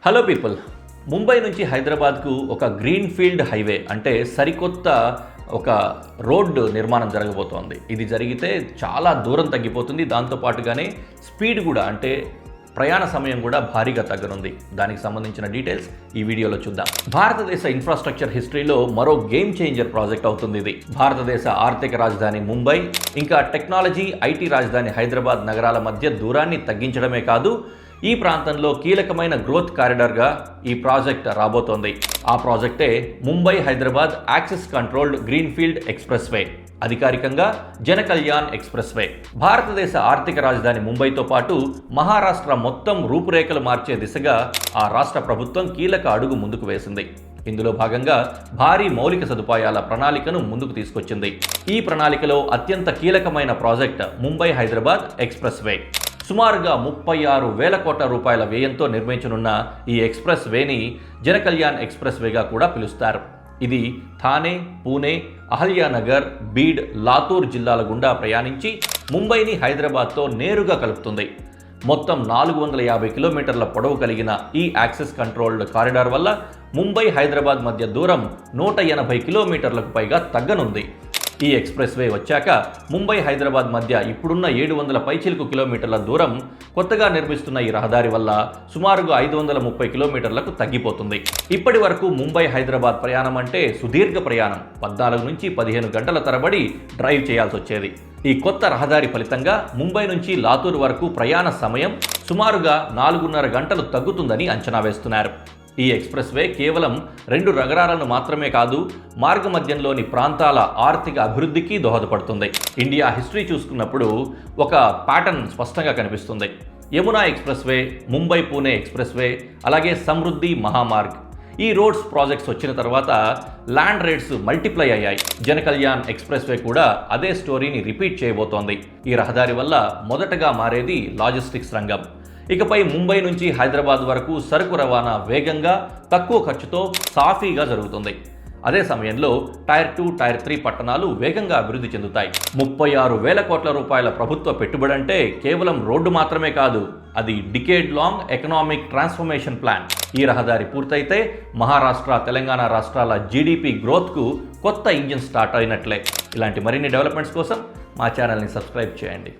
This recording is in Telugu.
హలో పీపుల్, ముంబై నుంచి హైదరాబాద్కు ఒక గ్రీన్ ఫీల్డ్ హైవే అంటే సరికొత్త ఒక రోడ్డు నిర్మాణం జరగబోతోంది. ఇది జరిగితే చాలా దూరం తగ్గిపోతుంది. దాంతోపాటుగానే స్పీడ్ కూడా అంటే ప్రయాణ సమయం కూడా భారీగా తగ్గనుంది. దానికి సంబంధించిన డీటెయిల్స్ ఈ వీడియోలో చూద్దాం. భారతదేశ ఇన్ఫ్రాస్ట్రక్చర్ హిస్టరీలో మరో గేమ్ చేంజర్ ప్రాజెక్ట్ అవుతుంది ఇది. భారతదేశ ఆర్థిక రాజధాని ముంబై ఇంకా టెక్నాలజీ ఐటీ రాజధాని హైదరాబాద్ నగరాల మధ్య దూరాన్ని తగ్గించడమే కాదు, ఈ ప్రాంతంలో కీలకమైన గ్రోత్ కారిడార్గా ఈ ప్రాజెక్ట్ రాబోతోంది. ఆ ప్రాజెక్టే Mumbai Hyderabad access controlled greenfield expressway, అధికారికంగా జనకల్యాణ్ ఎక్స్ప్రెస్ వే. భారతదేశ ఆర్థిక రాజధాని ముంబైతో పాటు మహారాష్ట్ర మొత్తం రూపురేఖలు మార్చే దిశగా ఆ రాష్ట్ర ప్రభుత్వం కీలక అడుగు ముందుకు వేసింది. ఇందులో భాగంగా భారీ మౌలిక సదుపాయాల ప్రణాళికను ముందుకు తీసుకొచ్చింది. ఈ ప్రణాళికలో అత్యంత కీలకమైన project Mumbai Hyderabad express way. సుమారుగా 36,000 కోట్ల రూపాయల వ్యయంతో నిర్మించనున్న ఈ ఎక్స్ప్రెస్ వేని జనకల్యాణ్ ఎక్స్ప్రెస్ వేగా కూడా పిలుస్తారు. ఇది థానే, పూణే, అహల్యానగర్, బీడ్, లాతూర్ జిల్లాల గుండా ప్రయాణించి ముంబైని హైదరాబాద్తో నేరుగా కలుపుతుంది. మొత్తం 450 కిలోమీటర్ల పొడవు కలిగిన ఈ యాక్సెస్ కంట్రోల్డ్ కారిడార్ వల్ల ముంబై హైదరాబాద్ మధ్య దూరం 180 కిలోమీటర్లకు పైగా తగ్గనుంది. ఈ ఎక్స్ప్రెస్ వే వచ్చాక ముంబై హైదరాబాద్ మధ్య ఇప్పుడున్న 700 పైచిలుకు కిలోమీటర్ల దూరం కొత్తగా నిర్మిస్తున్న ఈ రహదారి వల్ల సుమారుగా 530 కిలోమీటర్లకు తగ్గిపోతుంది. ఇప్పటి వరకు ముంబై హైదరాబాద్ ప్రయాణం అంటే సుదీర్ఘ ప్రయాణం, 14 నుంచి 15 గంటల తరబడి డ్రైవ్ చేయాల్సి వచ్చేది. ఈ కొత్త రహదారి ఫలితంగా ముంబై నుంచి లాతూర్ వరకు ప్రయాణ సమయం సుమారుగా 4.5 గంటలు తగ్గుతుందని అంచనా వేస్తున్నారు. ఈ ఎక్స్ప్రెస్ వే కేవలం 2 నగరాలను మాత్రమే కాదు, మార్గమధ్యంలోని ప్రాంతాల ఆర్థిక అభివృద్ధికి దోహదపడుతుంది. ఇండియా హిస్టరీ చూసుకున్నప్పుడు ఒక ప్యాటర్న్ స్పష్టంగా కనిపిస్తుంది. Yamuna express way, Mumbai Pune express way, అలాగే సమృద్ధి మహామార్గ్, ఈ రోడ్స్ ప్రాజెక్ట్స్ వచ్చిన తర్వాత ల్యాండ్ రేట్స్ మల్టిప్లై అయ్యాయి. జనకల్యాణ్ ఎక్స్ప్రెస్ వే కూడా అదే స్టోరీని రిపీట్ చేయబోతోంది. ఈ రహదారి వల్ల మొదటగా మారేది లాజిస్టిక్స్ రంగం. ఇకపై ముంబై నుంచి హైదరాబాద్ వరకు సరుకు రవాణా వేగంగా, తక్కువ ఖర్చుతో సాఫీగా జరుగుతుంది. అదే సమయంలో టైర్ 2, టైర్ 3 పట్టణాలు వేగంగా అభివృద్ధి చెందుతాయి. 36,000 కోట్ల రూపాయల ప్రభుత్వ పెట్టుబడి అంటే కేవలం రోడ్డు మాత్రమే కాదు, అది decade long economic transformation plan. ఈ రహదారి పూర్తయితే మహారాష్ట్ర, తెలంగాణ రాష్ట్రాల జీడీపీ గ్రోత్కు కొత్త ఇంజిన్ స్టార్ట్ అయినట్లే. ఇలాంటి మరిన్ని డెవలప్మెంట్స్ కోసం మా ఛానల్ని సబ్స్క్రైబ్ చేయండి.